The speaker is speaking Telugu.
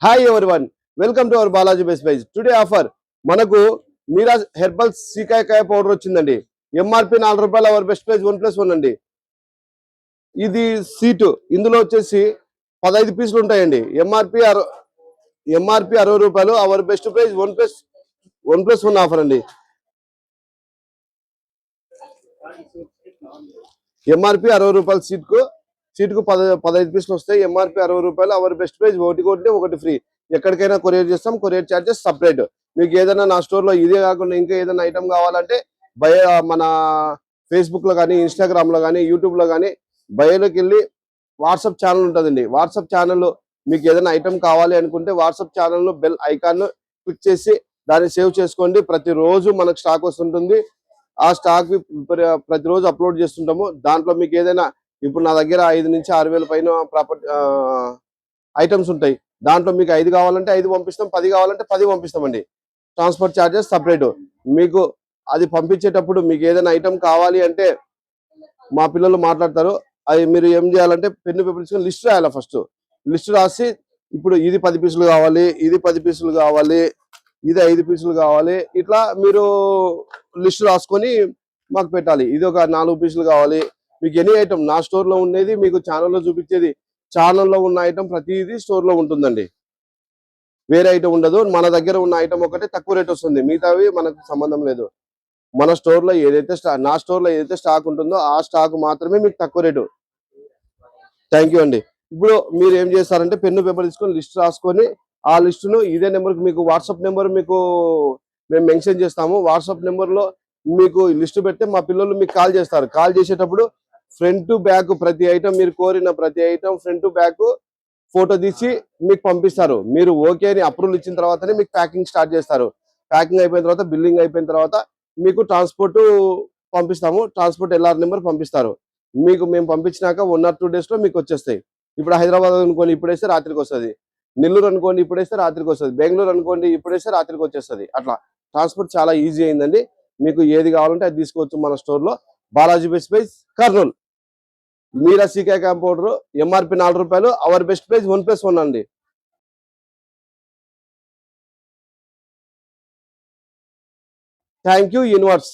Hi everyone, welcome to our Balaji best price. Today offer మనకు మీరా హెర్బల్ సీకాయ పౌడర్ వచ్చిందండి. ఎంఆర్పి ₹4, అవర్ బెస్ట్ ప్రైస్ 1+1 అండి. ఇది సీటు, ఇందులో వచ్చేసి 15 పీసులు ఉంటాయండి. MRP ₹60, hour best price 1+1 offer అండి. ఎంఆర్పి ₹60, సీటుకు 15 పీసులు వస్తాయి. ఎంఆర్పి ₹60, అవర్ బెస్ట్ ప్రైస్ ఒకటి ఫ్రీ. ఎక్కడికైనా కొరియర్ చేస్తాం, కొరియర్ ఛార్జెస్ సపరేట్. మీకు ఏదైనా నా స్టోర్ లో ఇదే కాకుండా ఇంకా ఏదైనా ఐటమ్ కావాలంటే మన ఫేస్బుక్ లో కానీ, ఇన్స్టాగ్రామ్ లో కానీ, యూట్యూబ్ లో కానీ బయోలోకి వెళ్ళి వాట్సాప్ ఛానల్ ఉంటుందండి. వాట్సాప్ ఛానల్లో మీకు ఏదైనా ఐటమ్ కావాలి అనుకుంటే WhatsApp channel bell icon click చేసి దాన్ని సేవ్ చేసుకోండి. ప్రతిరోజు మనకు స్టాక్ వస్తుంటుంది. ఆ స్టాక్ ప్రతిరోజు అప్లోడ్ చేస్తుంటాము. దాంట్లో మీకు ఏదైనా ఇప్పుడు నా దగ్గర 5 నుంచి 6 వేల పైన ప్రాపర్టీ ఐటమ్స్ ఉంటాయి. దాంట్లో మీకు 5 కావాలంటే 5 పంపిస్తాం, 10 కావాలంటే 10 పంపిస్తామండి. Transport charges separate. మీకు అది పంపించేటప్పుడు మీకు ఏదైనా ఐటమ్ కావాలి అంటే మా పిల్లలు మాట్లాడతారు. అది మీరు ఏం చేయాలంటే పెన్ను పేపర్ తీసుకొని లిస్ట్ రాయాలి. ఫస్ట్ లిస్ట్ రాసి ఇప్పుడు ఇది 10 పీసులు కావాలి, ఇది 10 పీసులు కావాలి, ఇది 5 పీసులు కావాలి, ఇట్లా మీరు లిస్ట్ రాసుకొని మాకు పెట్టాలి. ఇది ఒక 4 పీసులు కావాలి. మీకు ఎనీ ఐటమ్ నా స్టోర్ లో ఉండేది మీకు ఛానల్లో చూపించేది, ఛానల్లో ఉన్న ఐటమ్ ప్రతిదీ స్టోర్ లో ఉంటుందండి. వేరే ఐటమ్ ఉండదు. మన దగ్గర ఉన్న ఐటమ్ ఒకటే తక్కువ రేట్ వస్తుంది, మిగతావి మనకు సంబంధం లేదు. మన స్టోర్ లో ఏదైతే నా స్టోర్ లో ఏదైతే స్టాక్ ఉంటుందో ఆ స్టాక్ మాత్రమే మీకు తక్కువ రేటు. థ్యాంక్ యూ అండి. ఇప్పుడు మీరు ఏం చేస్తారంటే పెన్ను పేపర్ తీసుకొని లిస్ట్ రాసుకొని ఆ లిస్టును ఇదే నెంబర్కి మీకు వాట్సాప్ నెంబర్ మీకు మేము మెన్షన్ చేస్తాము. వాట్సాప్ నెంబర్లో మీకు లిస్టు పెడితే మా పిల్లలు మీకు కాల్ చేస్తారు. కాల్ చేసేటప్పుడు ఫ్రంట్ టు బ్యాక్ ప్రతి ఐటమ్, మీరు కోరిన ప్రతి item front to back photo తీసి మీకు పంపిస్తారు. మీరు ఓకే అని అప్రూవల్ ఇచ్చిన తర్వాతనే మీకు ప్యాకింగ్ స్టార్ట్ చేస్తారు. ప్యాకింగ్ అయిపోయిన తర్వాత, బిల్లింగ్ అయిపోయిన తర్వాత మీకు ట్రాన్స్పోర్ట్ పంపిస్తాము. ట్రాన్స్పోర్ట్ LR నెంబర్ పంపిస్తారు. మీకు మేము పంపించినాక 1 or 2 days లో మీకు వచ్చేస్తాయి. ఇప్పుడు హైదరాబాద్ అనుకోండి, ఇప్పుడేస్తే రాత్రికి వస్తుంది. నెల్లూరు అనుకోండి, ఇప్పుడేస్తే రాత్రికి వస్తుంది. బెంగళూరు అనుకోండి, ఇప్పుడేస్తే రాత్రికి వచ్చేస్తుంది. అట్లా ట్రాన్స్పోర్ట్ చాలా ఈజీ అయిందండి. మీకు ఏది కావాలంటే అది తీసుకోవచ్చు మన స్టోర్ లో. Balaji best price, Kurnool. Meera shikakai powder MRP ₹4, our best price 1+1 అండి. Thank you universe.